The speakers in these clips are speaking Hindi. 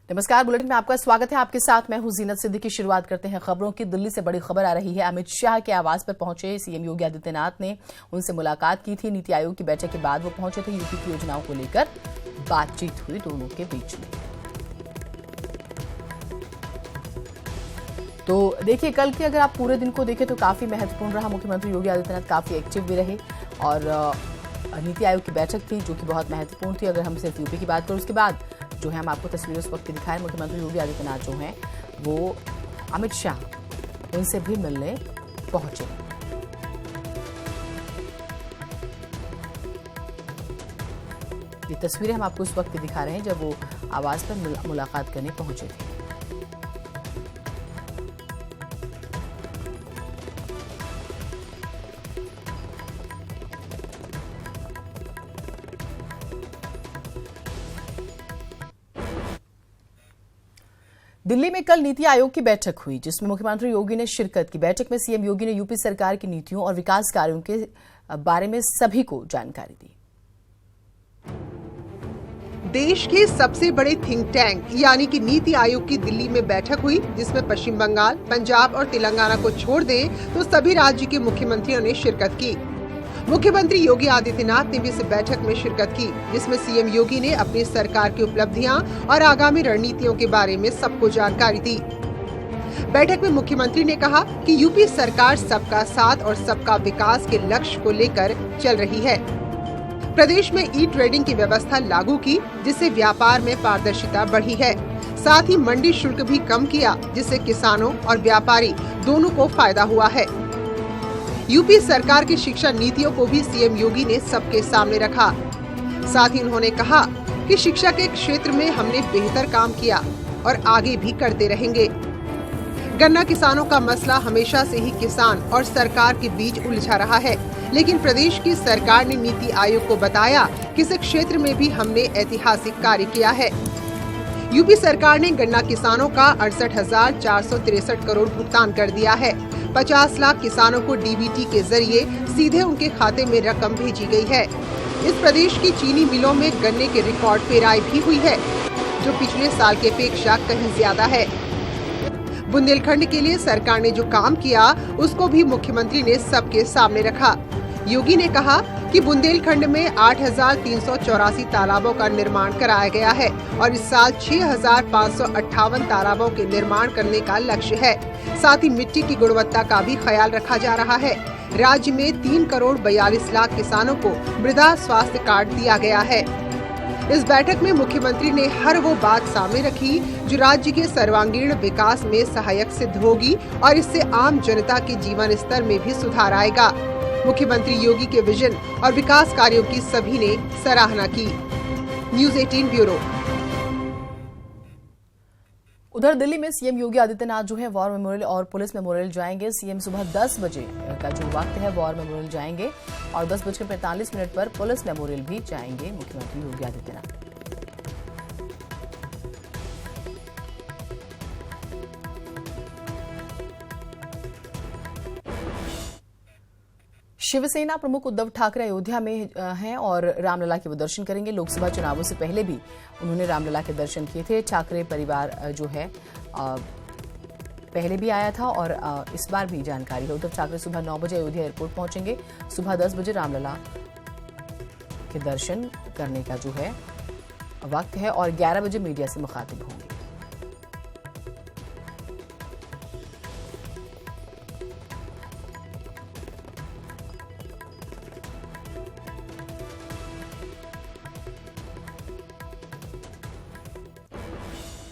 नमस्कार, बुलेटिन में आपका स्वागत है। आपके साथ मैं हूं जीनत सिद्दीकी। शुरुआत करते हैं खबरों की। दिल्ली से बड़ी खबर आ रही है। अमित शाह के आवास पर पहुंचे सीएम योगी आदित्यनाथ ने उनसे मुलाकात की थी। नीति आयोग की बैठक के बाद वो पहुंचे थे। यूपी की योजनाओं को लेकर बातचीत हुई दोनों के बीच में। तो देखिए, कल के अगर आप पूरे दिन को देखें तो काफी महत्वपूर्ण रहा। मुख्यमंत्री योगी आदित्यनाथ काफी एक्टिव भी रहे और नीति आयोग की बैठक थी जो कि बहुत महत्वपूर्ण थी। अगर हम सिर्फ यूपी की बात करें, उसके बाद जो है हम आपको तस्वीरें उस वक्त की दिखाएं। मुख्यमंत्री योगी आदित्यनाथ जो हैं वो अमित शाह उनसे भी मिलने पहुंचे। ये तस्वीरें हम आपको उस वक्त की दिखा रहे हैं जब वो आवास पर मुलाकात करने पहुंचे थे। दिल्ली में कल नीति आयोग की बैठक हुई जिसमें मुख्यमंत्री योगी ने शिरकत की। बैठक में सीएम योगी ने यूपी सरकार की नीतियों और विकास कार्यों के बारे में सभी को जानकारी दी। देश के सबसे बड़े थिंक टैंक यानी कि नीति आयोग की दिल्ली में बैठक हुई जिसमें पश्चिम बंगाल, पंजाब और तेलंगाना को छोड़ दें तो सभी राज्य के मुख्यमंत्रियों ने शिरकत की। मुख्यमंत्री योगी आदित्यनाथ ने भी इस बैठक में शिरकत की जिसमें सीएम योगी ने अपनी सरकार की उपलब्धियां और आगामी रणनीतियों के बारे में सबको जानकारी दी। बैठक में मुख्यमंत्री ने कहा कि यूपी सरकार सबका साथ और सबका विकास के लक्ष्य को लेकर चल रही है। प्रदेश में ई ट्रेडिंग की व्यवस्था लागू की जिससे व्यापार में पारदर्शिता बढ़ी है। साथ ही मंडी शुल्क भी कम किया जिससे किसानों और व्यापारी दोनों को फायदा हुआ है। यूपी सरकार की शिक्षा नीतियों को भी सीएम योगी ने सबके सामने रखा। साथ ही उन्होंने कहा कि शिक्षा के क्षेत्र में हमने बेहतर काम किया और आगे भी करते रहेंगे। गन्ना किसानों का मसला हमेशा से ही किसान और सरकार के बीच उलझा रहा है, लेकिन प्रदेश की सरकार ने नीति आयोग को बताया कि इस क्षेत्र में भी हमने ऐतिहासिक कार्य किया है। यूपी सरकार ने गन्ना किसानों का 68,463 करोड़ भुगतान कर दिया है। 50 लाख किसानों को डीबीटी के जरिए सीधे उनके खाते में रकम भेजी गई है। इस प्रदेश की चीनी मिलों में गन्ने के रिकॉर्ड पेराई भी हुई है जो पिछले साल की अपेक्षा कहीं ज्यादा है। बुंदेलखंड के लिए सरकार ने जो काम किया उसको भी मुख्यमंत्री ने सबके सामने रखा। योगी ने कहा कि बुंदेलखंड में 8,384 तालाबों का निर्माण कराया गया है और इस साल 6,558 तालाबों के निर्माण करने का लक्ष्य है। साथ ही मिट्टी की गुणवत्ता का भी ख्याल रखा जा रहा है। राज्य में 3 करोड़ 42 लाख किसानों को मृदा स्वास्थ्य कार्ड दिया गया है। इस बैठक में मुख्यमंत्री ने हर वो बात सामने रखी जो राज्य के सर्वांगीण विकास में सहायक सिद्ध होगी और इससे आम जनता के जीवन स्तर में भी सुधार आएगा। मुख्यमंत्री योगी के विजन और विकास कार्यों की सभी ने सराहना की। News 18 bureau. उधर दिल्ली में सीएम योगी आदित्यनाथ जो है वॉर मेमोरियल और पुलिस मेमोरियल जाएंगे। सीएम सुबह 10 बजे का जो वक्त है वॉर मेमोरियल जाएंगे और 10:45 पर पुलिस मेमोरियल भी जाएंगे मुख्यमंत्री योगी आदित्यनाथ। शिवसेना प्रमुख उद्धव ठाकरे अयोध्या में हैं और रामलला के वो दर्शन करेंगे। लोकसभा चुनावों से पहले भी उन्होंने रामलला के दर्शन किए थे। ठाकरे परिवार जो है पहले भी आया था और इस बार भी जानकारी है। उद्धव ठाकरे सुबह 9 बजे अयोध्या एयरपोर्ट पहुंचेंगे। सुबह 10 बजे रामलला के दर्शन करने का जो है वक्त है और 11 बजे मीडिया से मुखातिब होंगे।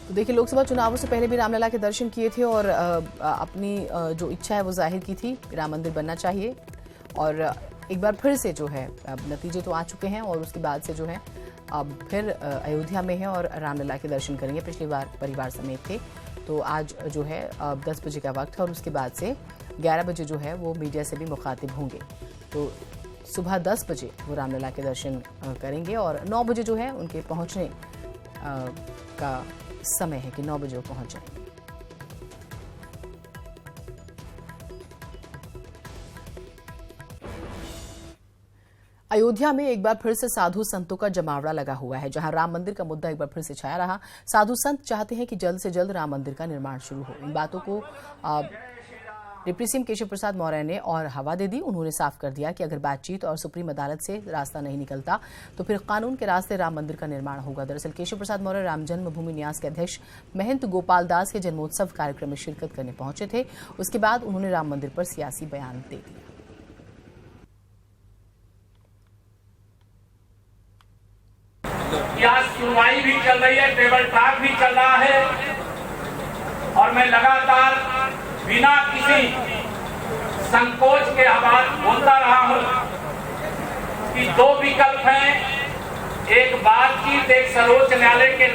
तो देखिए, लोकसभा चुनावों से पहले भी रामलला के दर्शन किए थे और अपनी जो इच्छा है वो जाहिर की थी, राम मंदिर बनना चाहिए। और एक बार फिर से जो है अब नतीजे तो आ चुके हैं और उसके बाद से जो है अब फिर अयोध्या में है और रामलला के दर्शन करेंगे। पिछली बार परिवार समेत थे, तो आज जो है 10 बजे का वक्त है और उसके बाद से 11 बजे जो है वो मीडिया से भी मुखातिब होंगे। तो सुबह 10 बजे वो रामलला के दर्शन करेंगे और 9 बजे जो है उनके पहुंचने का समय है कि 9 बजे वो पहुंच जाएंगे। अयोध्या में एक बार फिर से साधु संतों का जमावड़ा लगा हुआ है, जहां राम मंदिर का मुद्दा एक बार फिर से छाया रहा। साधु संत चाहते हैं कि जल्द से जल्द राम मंदिर का निर्माण शुरू हो। इन बातों को डिप्टी सीएम केशव प्रसाद मौर्य ने और हवा दे दी। उन्होंने साफ कर दिया कि अगर बातचीत और सुप्रीम अदालत से रास्ता नहीं निकलता तो फिर कानून के रास्ते राम मंदिर का निर्माण होगा। दरअसल केशव प्रसाद मौर्य राम जन्मभूमि न्यास के अध्यक्ष महंत गोपाल दास के जन्मोत्सव कार्यक्रम में शिरकत करने पहुंचे थे। उसके बाद उन्होंने राम मंदिर पर सियासी बयान दे दिया। यहाँ सुनवाई भी चल रही है, टेबल टॉक भी चल रहा है और मैं लगातार बिना किसी संकोच के आवाज बोलता रहा हूँ कि दो विकल्प हैं, एक बातचीत, एक सर्वोच्च न्यायालय के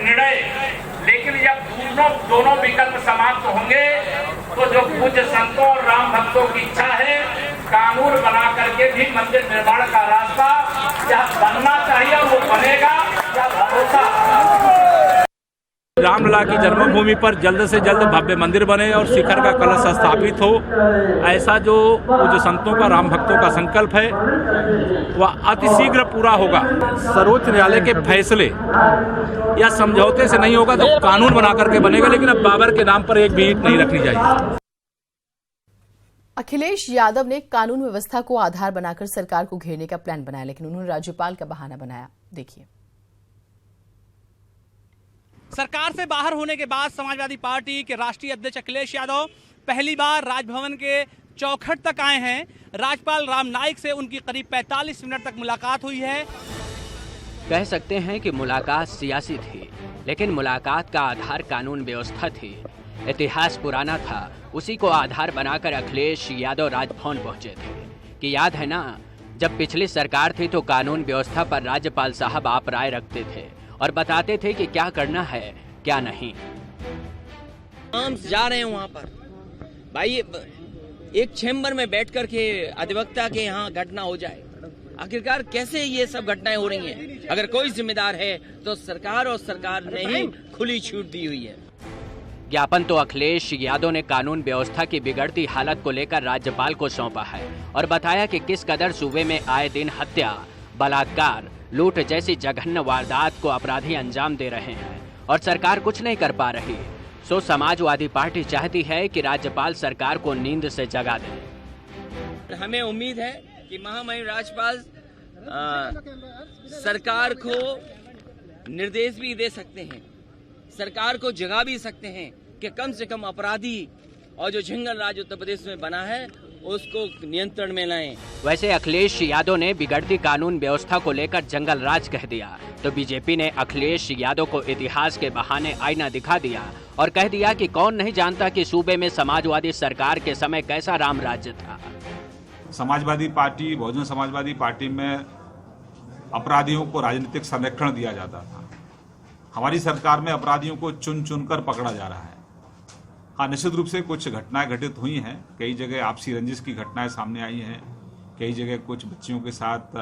निर्णय। लेकिन जब दोनों विकल्प समाप्त होंगे तो जो पूज्य संतों और राम भक्तों की इच्छा है, कानून बना करके भी मंदिर निर्माण का रास्ता जहाँ बनना चाहिए वो बनेगा, या भरोसा रामलला की जन्मभूमि पर जल्द से जल्द भव्य मंदिर बने और शिखर का कलश स्थापित हो, ऐसा जो पूज्य संतों का, राम भक्तों का संकल्प है वह अतिशीघ्र पूरा होगा। सर्वोच्च न्यायालय के फैसले या समझौते से नहीं होगा तो कानून बना करके बनेगा, लेकिन अब बाबर के नाम पर एक भी ईंट नहीं रखनी चाहिए। अखिलेश यादव ने कानून व्यवस्था को आधार बनाकर सरकार को घेरने का प्लान बनाया, लेकिन उन्होंने राज्यपाल का बहाना बनाया। देखिए। सरकार से बाहर होने के बाद समाजवादी पार्टी के राष्ट्रीय अध्यक्ष अखिलेश यादव पहली बार राजभवन के चौखट तक आए हैं। राज्यपाल राम नाईक से उनकी करीब 45 मिनट तक मुलाकात हुई है। कह सकते हैं कि मुलाकात सियासी थी, लेकिन मुलाकात का आधार कानून व्यवस्था थी। इतिहास पुराना था, उसी को आधार बनाकर अखिलेश यादव राजभवन पहुंचे थे। कि याद है ना, जब पिछली सरकार थी तो कानून व्यवस्था पर राज्यपाल साहब आप राय रखते थे और बताते थे कि क्या करना है क्या नहीं। हम जा रहे हैं वहाँ पर भाई, एक चैम्बर में बैठ कर के अधिवक्ता के यहाँ घटना हो जाए। आखिरकार कैसे ये सब घटनाएं हो रही हैं? अगर कोई जिम्मेदार है तो सरकार, और सरकार ने ही खुली छूट दी हुई है। ज्ञापन तो अखिलेश यादव ने कानून व्यवस्था की बिगड़ती हालत को लेकर राज्यपाल को सौंपा है और बताया कि किस कदर सूबे में आए दिन हत्या, बलात्कार, लूट जैसी जघन्य वारदात को अपराधी अंजाम दे रहे हैं और सरकार कुछ नहीं कर पा रही। सो समाजवादी पार्टी चाहती है कि राज्यपाल सरकार को नींद से जगा दे। हमें उम्मीद है कि महामहिम राज्यपाल सरकार को निर्देश भी दे सकते हैं, सरकार को जगा भी सकते हैं कि कम से कम अपराधी और जो जंगल राज उत्तर प्रदेश में बना है उसको नियंत्रण में लाएं। वैसे अखिलेश यादव ने बिगड़ती कानून व्यवस्था को लेकर जंगल राज कह दिया तो बीजेपी ने अखिलेश यादव को इतिहास के बहाने आईना दिखा दिया और कह दिया कि कौन नहीं जानता कि सूबे में समाजवादी सरकार के समय कैसा राम राज्य था। समाजवादी पार्टी, बहुजन समाजवादी पार्टी में अपराधियों को राजनीतिक संरक्षण दिया जाता था। हमारी सरकार में अपराधियों को चुन चुनकर पकड़ा जा रहा है। हाँ, निश्चित रूप से कुछ घटनाएं घटित हुई हैं, कई जगह आपसी रंजिश की घटनाएं सामने आई हैं, कई जगह कुछ बच्चियों के साथ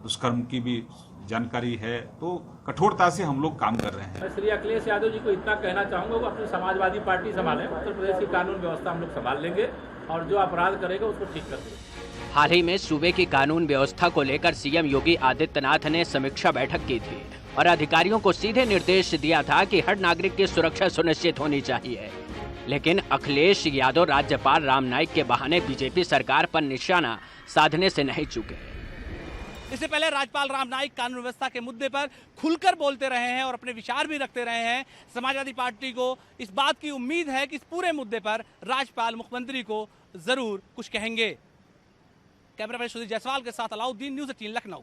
दुष्कर्म की भी जानकारी है, तो कठोरता से हम लोग काम कर रहे हैं। मैं श्री अखिलेश यादव जी को इतना कहना चाहूंगा वो अपनी समाजवादी पार्टी संभालें, उत्तर प्रदेश की कानून व्यवस्था हम लोग संभाल लेंगे और जो अपराध करेगा उसको ठीक कर देंगे। हाल ही में सूबे की कानून व्यवस्था को लेकर सीएम योगी आदित्यनाथ ने समीक्षा बैठक की थी और अधिकारियों को सीधे निर्देश दिया था कि हर नागरिक की सुरक्षा सुनिश्चित होनी चाहिए। लेकिन अखिलेश यादव राज्यपाल राम नाईक के बहाने बीजेपी सरकार पर निशाना साधने से नहीं चूके। इससे पहले राज्यपाल राम नाईक कानून व्यवस्था के मुद्दे पर खुलकर बोलते रहे हैं और अपने विचार भी रखते रहे हैं। समाजवादी पार्टी को इस बात की उम्मीद है कि इस पूरे मुद्दे पर राज्यपाल मुख्यमंत्री को जरूर कुछ कहेंगे। कैमरा पर्सन सुधीर जायसवाल के साथ अलाउद्दीन, न्यूज़ 18 लखनऊ।